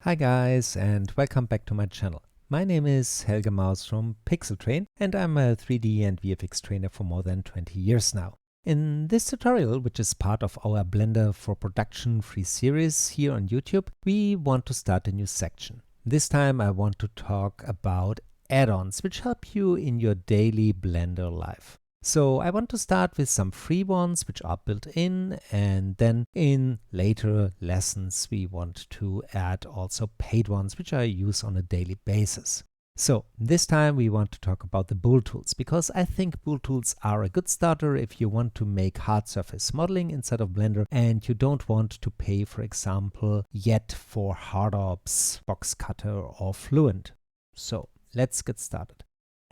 Hi guys, and welcome back to my channel. My name is Helge Maus from pixeltrain, and I'm a 3D and VFX trainer for more than 20 years now. In this tutorial, which is part of our Blender for Production free series here on YouTube, we want to start a new section. This time I want to talk about add-ons which help you in your daily Blender life. So I want to start with some free ones which are built in, and then in later lessons we want to add also paid ones which I use on a daily basis. So this time we want to talk about the Bool Tools, because I think Bool Tools are a good starter if you want to make hard surface modeling inside of Blender and you don't want to pay, for example, yet for HardOps, Box Cutter or Fluent. So let's get started.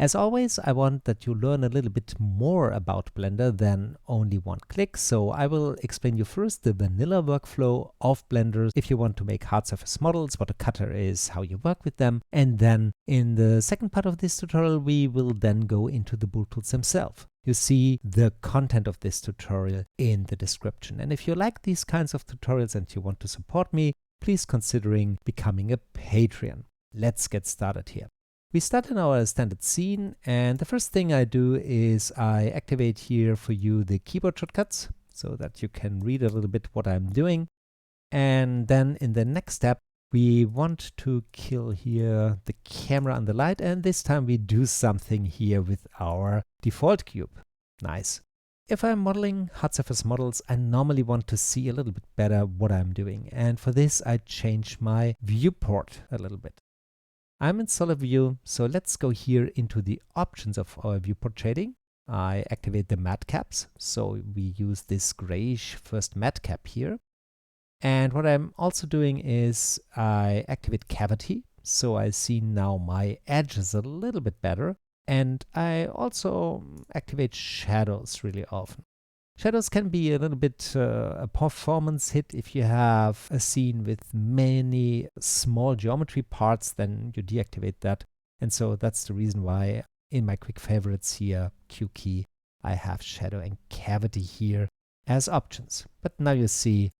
As always, I want that you learn a little bit more about Blender than only one click, so I will explain you first the vanilla workflow of Blender if you want to make hard surface models, what a cutter is, how you work with them, and then in the second part of this tutorial we will then go into the Bool Tools themselves. You see the content of this tutorial in the description, and if you like these kinds of tutorials and you want to support me, please considering becoming a Patreon. Let's get started here. We start in our standard scene, and the first thing I do is I activate here for you the keyboard shortcuts so that you can read a little bit what I'm doing. And then in the next step, we want to kill here the camera and the light, and this time we do something here with our default cube. Nice. If I'm modeling hard surface models, I normally want to see a little bit better what I'm doing, and for this I change my viewport a little bit. I'm in solid view, so let's go here into the options of our viewport shading. I activate the matte caps, so we use this grayish first matte cap here. And what I'm also doing is I activate cavity, so I see now my edges a little bit better. And I also activate shadows really often. Shadows can be a little bit a performance hit if you have a scene with many small geometry parts, then you deactivate that. And so that's the reason why in my quick favorites here, Q key, I have shadow and cavity here as options. But now you see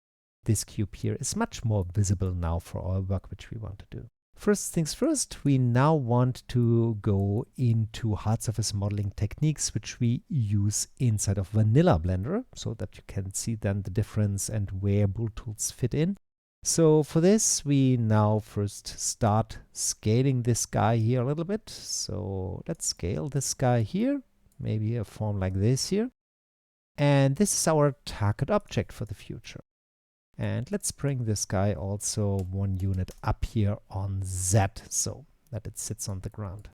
this cube here is much more visible now for our work which we want to do. First things first, we now want to go into hard surface modeling techniques which we use inside of vanilla Blender, so that you can see then the difference and where Bool Tools fit in. So for this, we now first start scaling this guy here a little bit. So let's scale this guy here, maybe a form like this here. And this is our target object for the future. And let's bring this guy also one unit up here on Z so that it sits on the ground.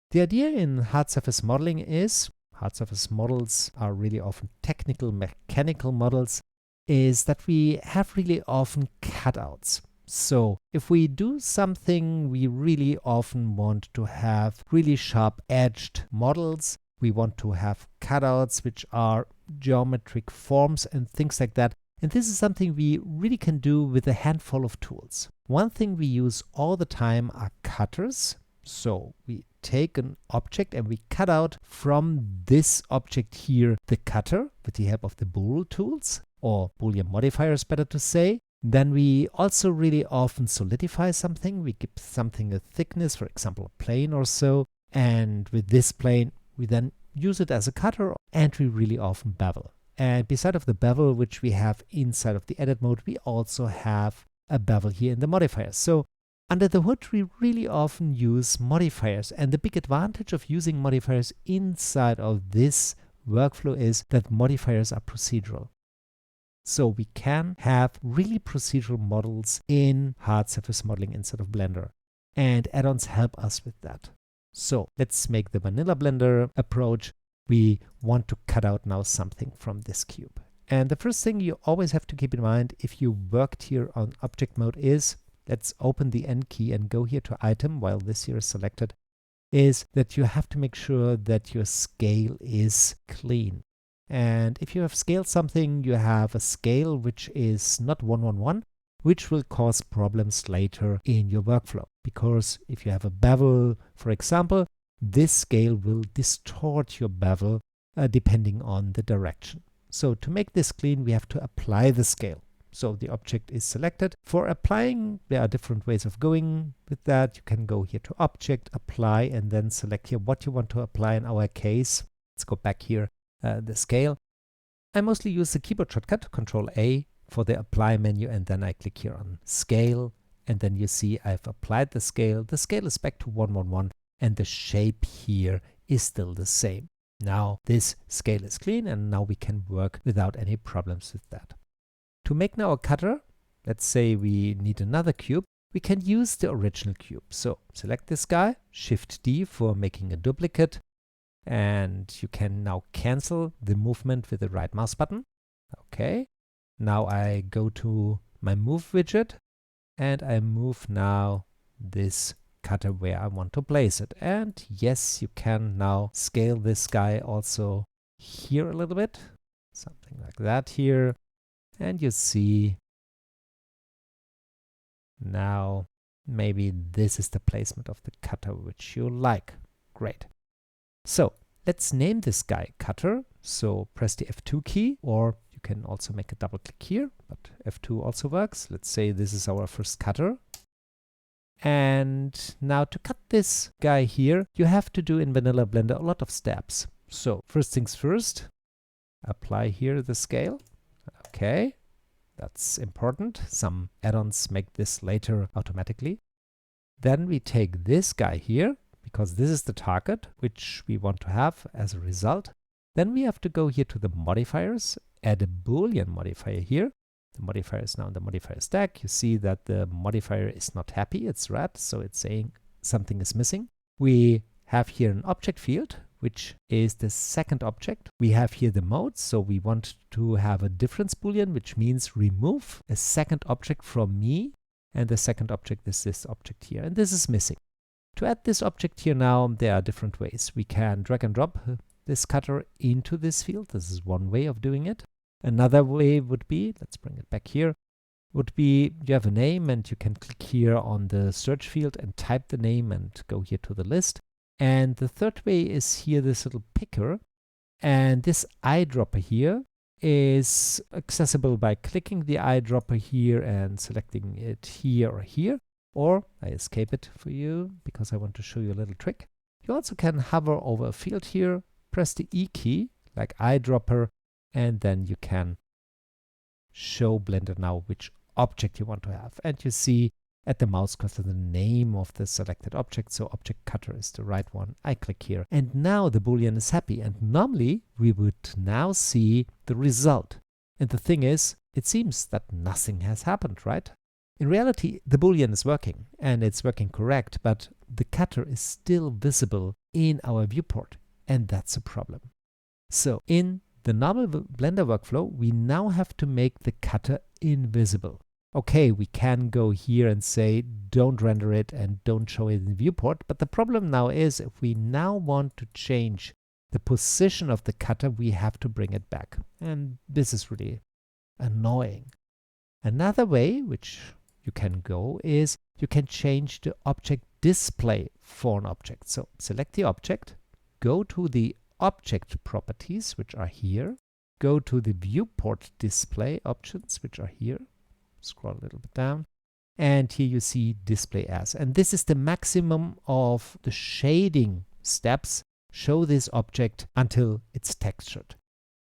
The idea in hard surface modeling is, hard surface models are really often technical, mechanical models, is that we have really often cutouts. So if we do something, we really often want to have really sharp edged models. We want to have cutouts which are geometric forms and things like that. And this is something we really can do with a handful of tools. One thing we use all the time are cutters. So we take an object and we cut out from this object here the cutter with the help of the Bool Tools, or Boolean modifiers better to say. Then we also really often solidify something. We give something a thickness, for example a plane or so, and with this plane we then use it as a cutter, and we really often bevel. And beside of the bevel which we have inside of the edit mode, we also have a bevel here in the modifiers. So under the hood, we really often use modifiers. And the big advantage of using modifiers inside of this workflow is that modifiers are procedural. So we can have really procedural models in hard surface modeling inside of Blender. And add-ons help us with that. So let's make the vanilla Blender approach. We want to cut out now something from this cube. And the first thing you always have to keep in mind if you worked here on object mode is, let's open the N key and go here to item while this here is selected, is that you have to make sure that your scale is clean. And if you have scaled something, you have a scale which is not 1:1:1, which will cause problems later in your workflow. Because if you have a bevel, for example, this scale will distort your bevel depending on the direction. So to make this clean, we have to apply the scale. so the object is selected. For applying, there are different ways of going with that. You can go here to Object, Apply, and then select here what you want to apply. In our case, let's go back here, the scale. I mostly use the keyboard shortcut, Control A, for the Apply menu, and then I click here on Scale, and then you see I've applied the scale. The scale is back to 111, and the shape here is still the same. Now this scale is clean, and now we can work without any problems with that. To make now a cutter, let's say we need another cube, we can use the original cube. So select this guy, Shift D for making a duplicate, and you can now cancel the movement with the right mouse button. Okay, now I go to my move widget, and I move now this cutter where I want to place it. And yes, you can now scale this guy also here a little bit, something like that here. And you see now maybe this is the placement of the cutter which you like. Great. So let's name this guy cutter. So press the F2 key, or you can also make a double click here, but F2 also works. Let's say this is our first cutter. And now to cut this guy here, you have to do in vanilla Blender a lot of steps. So first things first, apply here the scale. Okay, that's important. Some add-ons make this later automatically. Then we take this guy here, because this is the target which we want to have as a result. Then we have to go here to the modifiers, add a Boolean modifier here. The modifier is now in the modifier stack. You see that the modifier is not happy, it's red, so it's saying something is missing. We have here an object field, which is the second object. We have here the mode, so we want to have a difference Boolean, which means remove a second object from me, and the second object is this object here, and this is missing. To add this object here now, there are different ways. We can drag and drop this cutter into this field. This is one way of doing it. Another way would be, let's bring it back here, would be you have a name and you can click here on the search field and type the name and go here to the list. And the third way is here this little picker, and this eyedropper here is accessible by clicking the eyedropper here and selecting it here or here, or I escape it for you because I want to show you a little trick. You also can hover over a field here, press the E key like eyedropper, and then you can show Blender now which object you want to have. And you see at the mouse cursor the name of the selected object, so object cutter is the right one. I click here, and now the Boolean is happy, and normally we would now see the result. And the thing is, it seems that nothing has happened, right? In reality, the Boolean is working, and it's working correct, but the cutter is still visible in our viewport, and that's a problem. So in the normal Blender workflow, we now have to make the cutter invisible. Okay, we can go here and say, don't render it and don't show it in viewport, but the problem now is if we now want to change the position of the cutter, we have to bring it back. And this is really annoying. Another way, which you can go, is you can change the object display for an object. So select the object, go to the object properties, which are here, go to the viewport display options, which are here, scroll a little bit down, and here you see display as. And this is the maximum of the shading steps. Show this object until it's textured.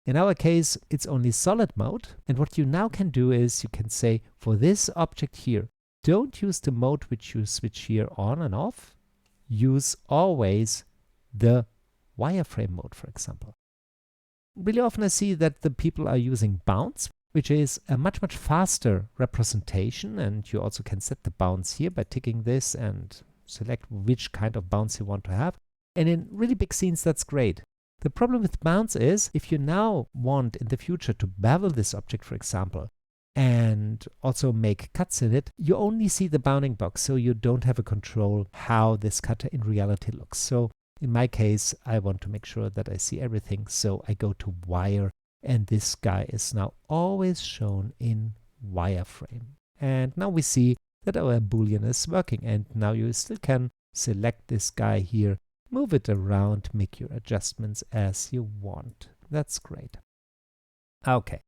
In our case, it's only solid mode. And what you now can do is you can say, for this object here, don't use the mode which you switch here on and off. Use always the wireframe mode, for example. Really often I see that the people are using bounce, which is a much faster representation, and you also can set the bounce here by ticking this and select which kind of bounce you want to have. And in really big scenes, that's great. The problem with bounce is if you now want in the future to bevel this object, for example, and also make cuts in it, you only see the bounding box, so you don't have a control how this cutter in reality looks. So in my case, I want to make sure that I see everything, so I go to wire, and this guy is now always shown in wireframe. And now we see that our Boolean is working, and now you still can select this guy here, move it around, make your adjustments as you want. That's great. Okay,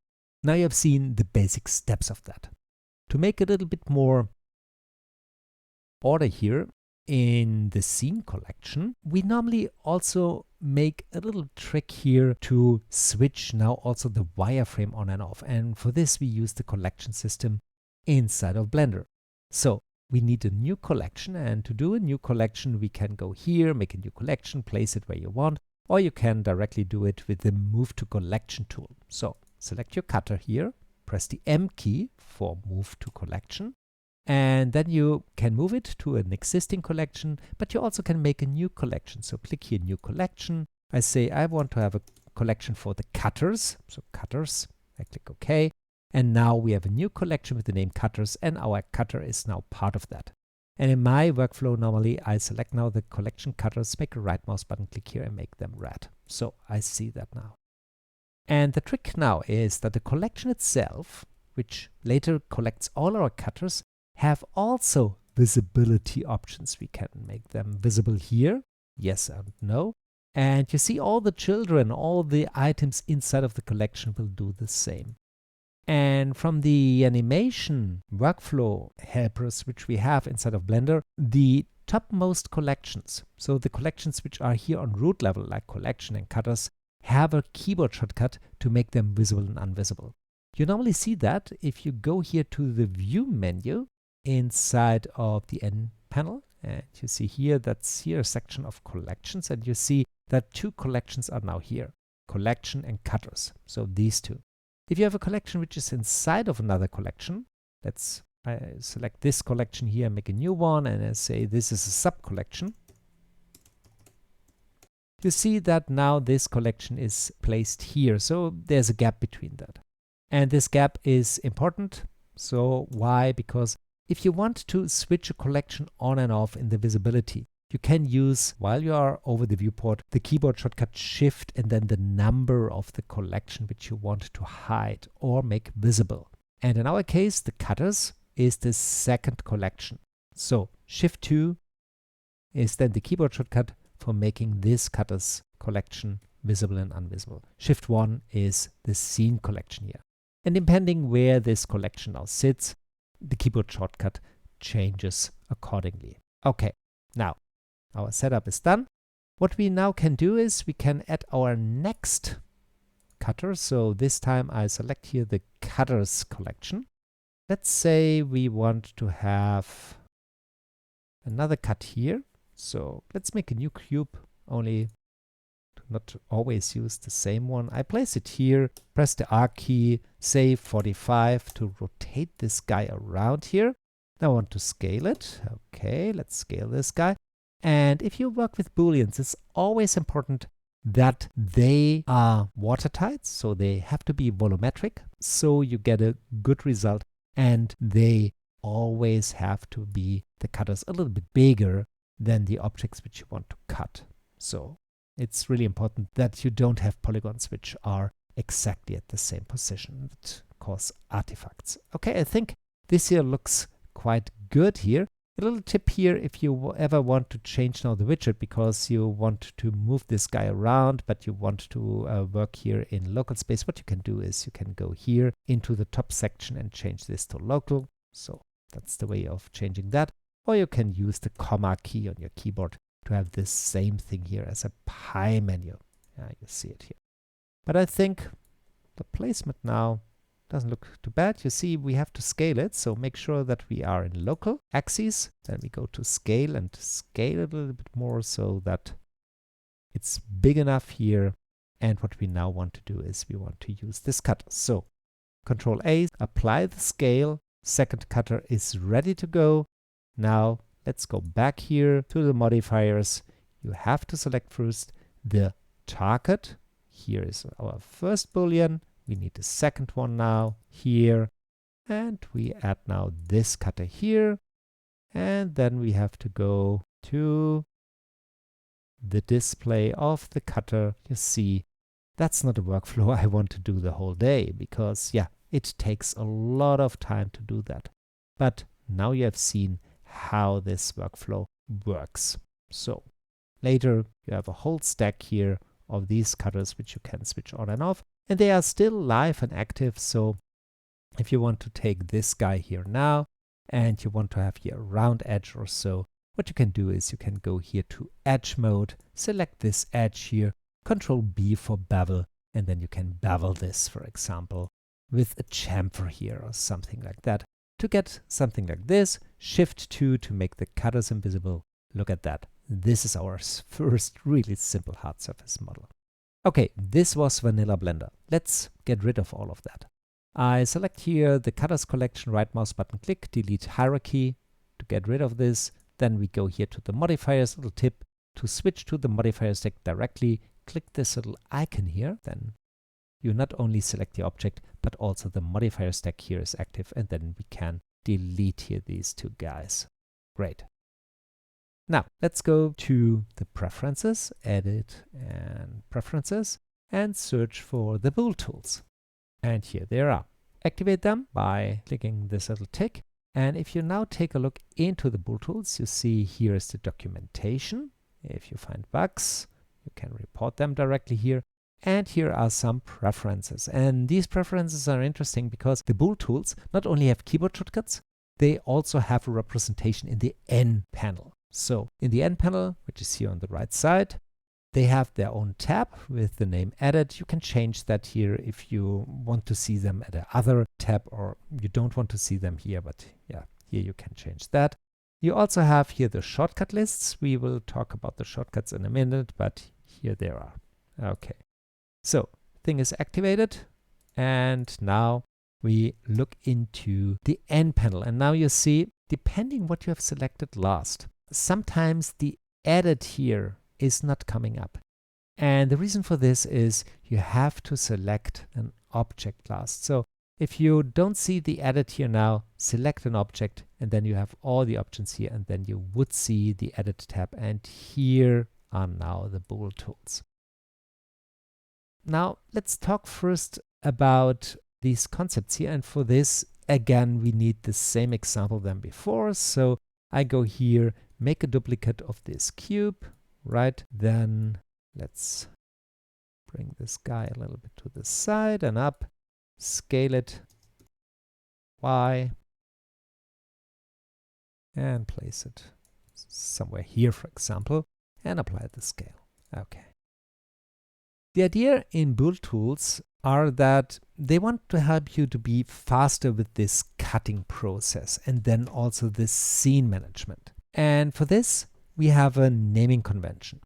Now you have seen the basic steps of that. To make a little bit more order here in the scene collection, we normally also make a little trick here to switch now also the wireframe on and off. And for this, we use the collection system inside of Blender. So we need a new collection, and to do a new collection, we can go here, make a new collection, place it where you want, or you can directly do it with the Move to Collection tool. So select your cutter here, press the M key for Move to Collection, and then you can move it to an existing collection, but you also can make a new collection. So click here, New Collection. I say I want to have a collection for the cutters, so cutters. I click OK. And now we have a new collection with the name cutters, and our cutter is now part of that. And in my workflow, normally I select now the collection cutters, make a right mouse button, click here and make them red. So I see that now. And the trick now is that the collection itself, which later collects all our cutters, have also visibility options. We can make them visible here, yes and no. And you see all the children, all the items inside of the collection will do the same. And from the animation workflow helpers which we have inside of Blender, the topmost collections, so the collections which are here on root level like collection and cutters, have a keyboard shortcut to make them visible and invisible. You normally see that if you go here to the View menu inside of the N panel, and you see here, that's here a section of collections, and you see that two collections are now here, collection and cutters, so these two. If you have a collection which is inside of another collection, I select this collection here, make a new one, and I say this is a sub-collection. You see that now this collection is placed here, so there's a gap between that. And this gap is important. So why? Because if you want to switch a collection on and off in the visibility, you can use, while you are over the viewport, the keyboard shortcut Shift and then the number of the collection which you want to hide or make visible. And in our case, the cutters is the second collection. So Shift 2 is then the keyboard shortcut for making this cutters collection visible and invisible. Shift 1 is the scene collection here. And depending where this collection now sits, the keyboard shortcut changes accordingly. Okay, now our setup is done. What we now can do is we can add our next cutter. So this time I select here the cutters collection. Let's say we want to have another cut here. So let's make a new cube, only to not always use the same one. I place it here, press the R key, say 45 to rotate this guy around here. Now I want to scale it. Okay, let's scale this guy. And if you work with Booleans, it's always important that they are watertight, so they have to be volumetric, so you get a good result, and they always have to be, the cutters, a little bit bigger than the objects which you want to cut. So it's really important that you don't have polygons which are exactly at the same position. That cause artifacts. Okay, I think this here looks quite good here. A little tip here, if you ever want to change now the widget because you want to move this guy around, but you want to work here in local space, what you can do is you can go here into the top section and change this to local. So that's the way of changing that. Or you can use the comma key on your keyboard to have this same thing here as a pie menu. You see it here. But I think the placement now doesn't look too bad. You see, we have to scale it, so make sure that we are in local axes. Then we go to scale and scale it a little bit more so that it's big enough here. And what we now want to do is we want to use this cutter. So Control A, apply the scale. Second cutter is ready to go. Now let's go back here to the modifiers. You have to select first the target. Here is our first Boolean. We need the second one now here. And we add now this cutter here. And then we have to go to the display of the cutter. You see, that's not a workflow I want to do the whole day because, yeah, it takes a lot of time to do that. But now you have seen how this workflow works. So later you have a whole stack here of these cutters which you can switch on and off. and they are still live and active. So if you want to take this guy here now and you want to have here a round edge or so, what you can do is you can go here to edge mode, select this edge here, Control B for bevel, and then you can bevel this, for example, with a chamfer here or something like that. To get something like this, Shift 2 to make the cutters invisible. Look at that. This is our first really simple hard surface model. Okay, this was vanilla Blender. Let's get rid of all of that. I select here the cutters collection, right mouse button click, delete hierarchy to get rid of this. Then we go here to the modifiers, little tip to switch to the modifier stack directly. Click this little icon here. Then you not only select the object, but also the modifier stack here is active, and then we can delete here these two guys. Great. Now let's go to the preferences, edit and preferences, and search for the Bool Tools. And here they are. Activate them by clicking this little tick. And if you now take a look into the Bool Tools, you see here is the documentation. If you find bugs, you can report them directly here. And here are some preferences. And these preferences are interesting because the Bool Tools not only have keyboard shortcuts, they also have a representation in the N panel. So in the N panel, which is here on the right side, they have their own tab with the name Edit. You can change that here if you want to see them at another tab, or you don't want to see them here, but yeah, here you can change that. You also have here the shortcut lists. We will talk about the shortcuts in a minute, but here they are. Okay, so thing is activated, and now we look into the N panel, and now you see, depending what you have selected last, sometimes the edit here is not coming up. And the reason for this is you have to select an object last. So if you don't see the edit here now, select an object, and then you have all the options here, and then you would see the edit tab, and here are now the Bool Tools. Now let's talk first about these concepts here, and for this again we need the same example than before. So I go here, make a duplicate of this cube, right? Then let's bring this guy a little bit to the side and up, scale it Y, and place it somewhere here, for example, and apply the scale. Okay. The idea in Bool Tools are that they want to help you to be faster with this cutting process and then also this scene management. And for this, we have a naming convention.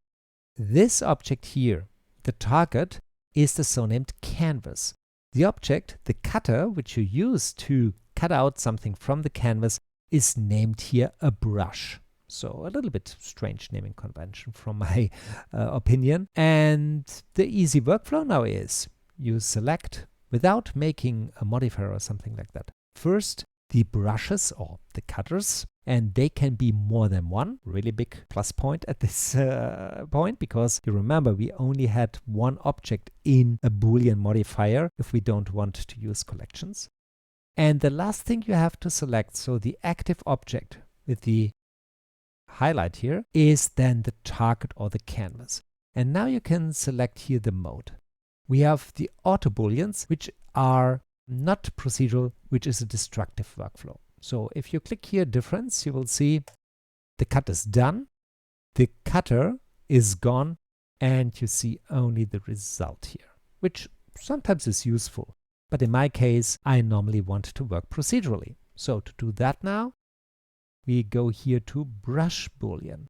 This object here, the target, is the so-named canvas. The object, the cutter, which you use to cut out something from the canvas, is named here a brush. So a little bit strange naming convention from my opinion. And the easy workflow now is you select, without making a modifier or something like that, first the brushes or the cutters, and they can be more than one. Really big plus point at this point, because you remember we only had one object in a Boolean modifier if we don't want to use collections. And the last thing you have to select, so the active object with the highlight here, is then the target or the canvas. And now you can select here the mode. We have the Auto Booleans, which are not procedural, which is a destructive workflow. So if you click here difference, you will see the cut is done, the cutter is gone, and you see only the result here, which sometimes is useful. But in my case, I normally want to work procedurally. So to do that now, we go here to Brush Boolean.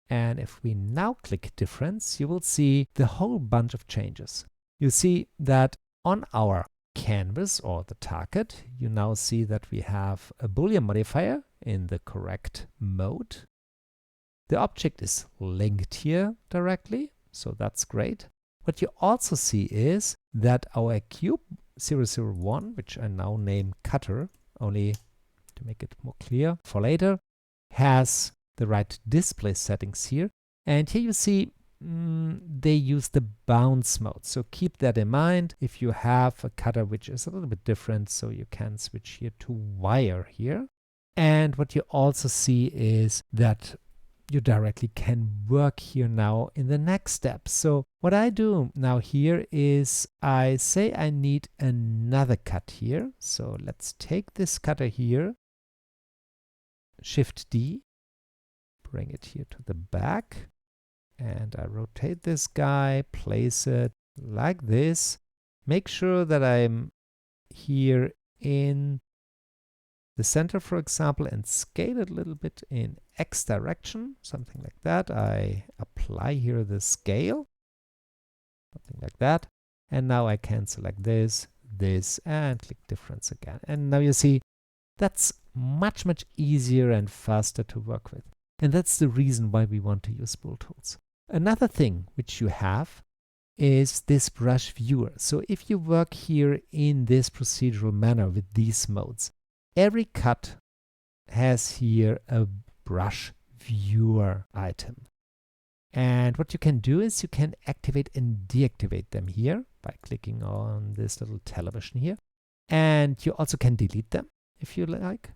And if we now click difference, you will see the whole bunch of changes. You see that on our canvas or the target, you now see that we have a Boolean modifier in the correct mode. The object is linked here directly, so that's great. What you also see is that our cube 001, which I now name cutter, only to make it more clear for later, has the right display settings here. And here you see they use the bounce mode. So keep that in mind if you have a cutter which is a little bit different. So you can switch here to wire here. And what you also see is that you directly can work here now in the next step. So what I do now here is I say I need another cut here. So let's take this cutter here, Shift D, bring it here to the back, and I rotate this guy, place it like this. Make sure that I'm here in the center, for example, and scale it a little bit in X direction, something like that. I apply here the scale, something like that. And now I can select this, this, and click difference again. And now you see that's much, much easier and faster to work with. And that's the reason why we want to use Bool Tools. Another thing which you have is this brush viewer. So if you work here in this procedural manner with these modes, every cut has here a brush viewer item. And what you can do is you can activate and deactivate them here by clicking on this little television here. And you also can delete them if you like.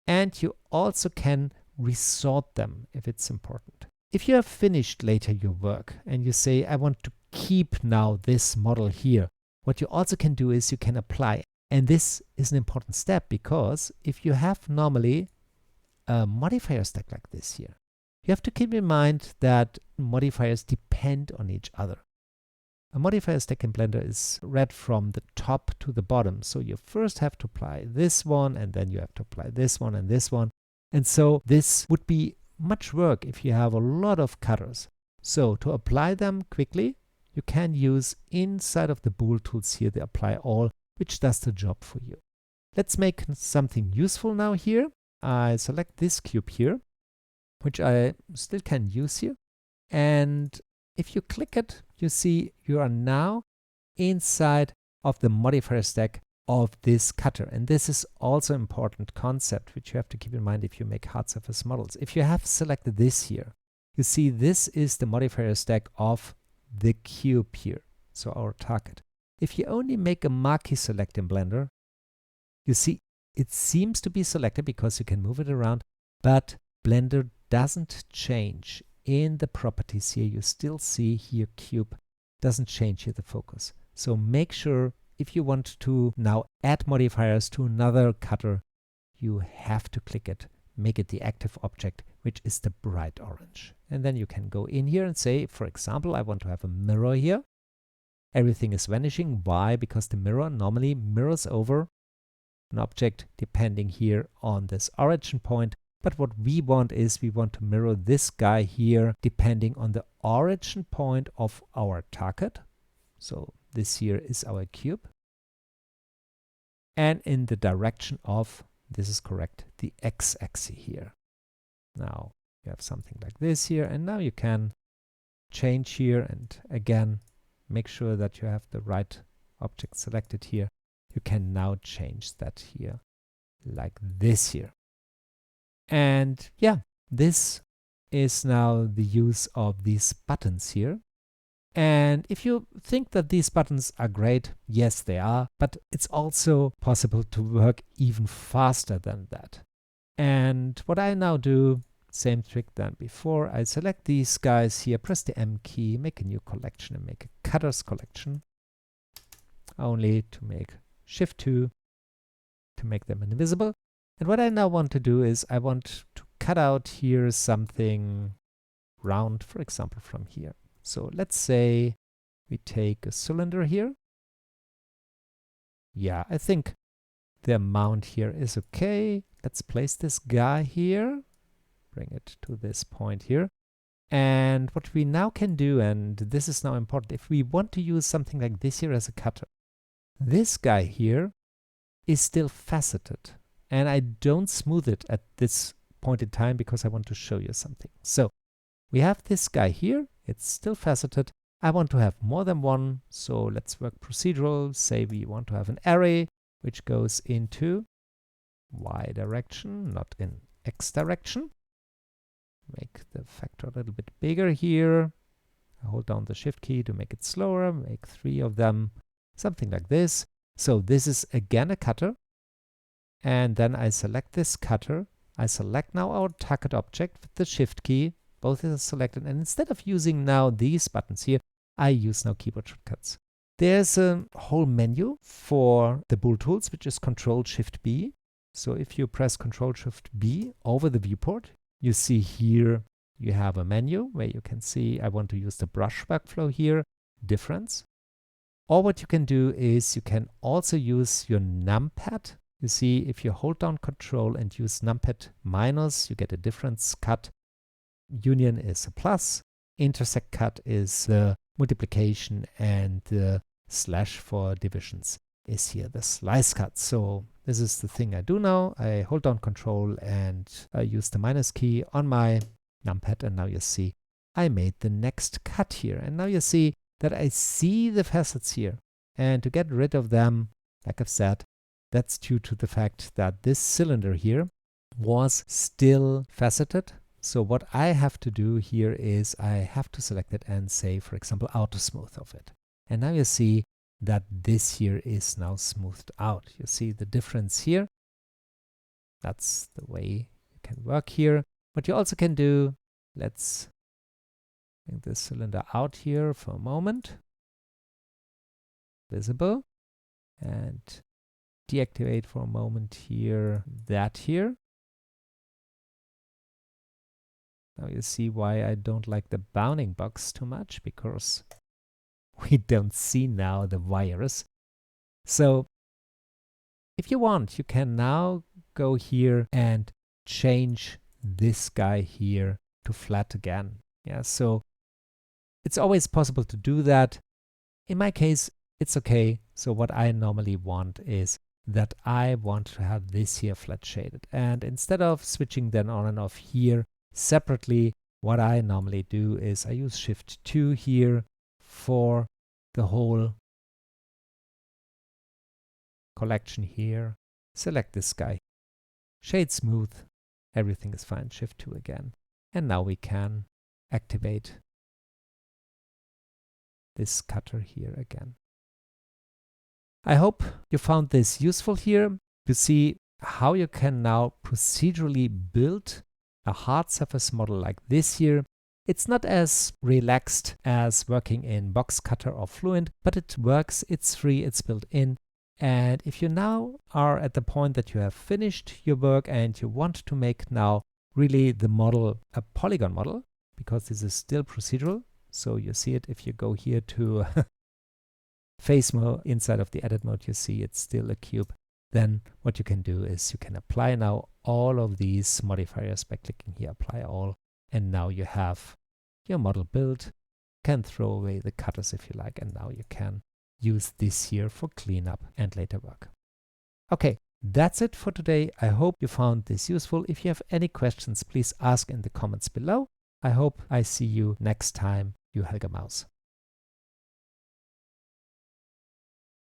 And you also can resort them if it's important. If you have finished later your work and you say, I want to keep now this model here, what you also can do is you can apply. And this is an important step, because if you have normally a modifier stack like this here, you have to keep in mind that modifiers depend on each other. A modifier stack in Blender is read from the top to the bottom. So you first have to apply this one, and then you have to apply this one and this one. And so this would be much work if you have a lot of cutters. So to apply them quickly, you can use inside of the Bool Tools here the apply all, which does the job for you. Let's make something useful now here. I select this cube here, which I still can use here. And if you click it, you see you are now inside of the modifier stack of this cutter. And this is also an important concept, which you have to keep in mind if you make hard surface models. If you have selected this here, you see this is the modifier stack of the cube here, so our target. If you only make a marquee select in Blender, you see it seems to be selected because you can move it around, but Blender doesn't change in the properties here. You still see here cube doesn't change here the focus. So make sure if you want to now add modifiers to another cutter, you have to click it, make it the active object, which is the bright orange. And then you can go in here and say, for example, I want to have a mirror here. Everything is vanishing. Why? Because the mirror normally mirrors over an object depending here on this origin point. But what we want is we want to mirror this guy here depending on the origin point of our target. So this here is our cube. And in the direction of, this is correct, the x-axis here. Now you have something like this here, and now you can change here and again make sure that you have the right object selected here. You can now change that here like this here. And yeah, this is now the use of these buttons here. And if you think that these buttons are great, yes, they are, but it's also possible to work even faster than that. And what I now do, same trick than before, I select these guys here, press the M key, make a new collection and make a cutters collection, only to make Shift 2 to make them invisible. And what I now want to do is I want to cut out here something round, for example, from here. So let's say we take a cylinder here. Yeah, I think the amount here is okay. Let's place this guy here, bring it to this point here. And what we now can do, and this is now important, if we want to use something like this here as a cutter, this guy here is still faceted. And I don't smooth it at this point in time because I want to show you something. So we have this guy here. It's still faceted. I want to have more than one. So let's work procedural. Say we want to have an array which goes into Y direction, not in X direction. Make the factor a little bit bigger here. I hold down the Shift key to make it slower. Make 3 of them, something like this. So this is again a cutter. And then I select this cutter. I select now our target object with the Shift key. both are selected. And instead of using now these buttons here, I use now keyboard shortcuts. There's a whole menu for the Bool Tools, which is Ctrl-Shift-B. So if you press Ctrl-Shift-B over the viewport, you see here you have a menu where you can see I want to use the brush workflow here, difference. Or what you can do is you can also use your numpad. You see, if you hold down Control and use numpad minus, you get a difference. Cut union is a plus. Intersect cut is the multiplication, and the slash for divisions is here the slice cut. So this is the thing I do now. I hold down Control and I use the minus key on my numpad, and now you see I made the next cut here. And now you see that I see the facets here. And to get rid of them, like I've said, that's due to the fact that this cylinder here was still faceted. So what I have to do here is I have to select it and say, for example, auto smooth of it. And now you see that this here is now smoothed out. You see the difference here. That's the way you can work here. What you also can do, let's bring this cylinder out here for a moment. Visible. And deactivate for a moment here, that here. Now you see why I don't like the bounding box too much, because we don't see now the wires. So if you want, you can now go here and change this guy here to flat again. Yeah, so it's always possible to do that. In my case, it's okay. So what I normally want is that I want to have this here flat shaded. And instead of switching then on and off here separately, what I normally do is I use Shift 2 here for the whole collection here. Select this guy. Shade smooth. Everything is fine. Shift 2 again. And now we can activate this cutter here again. I hope you found this useful here to see how you can now procedurally build a hard surface model like this here. It's not as relaxed as working in Box Cutter or Fluent, but it works, it's free, it's built in. And if you now are at the point that you have finished your work and you want to make now really the model a polygon model, because this is still procedural, so you see it if you go here to face mode, inside of the edit mode, you see it's still a cube. Then what you can do is you can apply now all of these modifiers by clicking here, apply all. And now you have your model built. Can throw away the cutters if you like. And now you can use this here for cleanup and later work. Okay, that's it for today. I hope you found this useful. If you have any questions, please ask in the comments below. I hope I see you next time. You Helga Maus.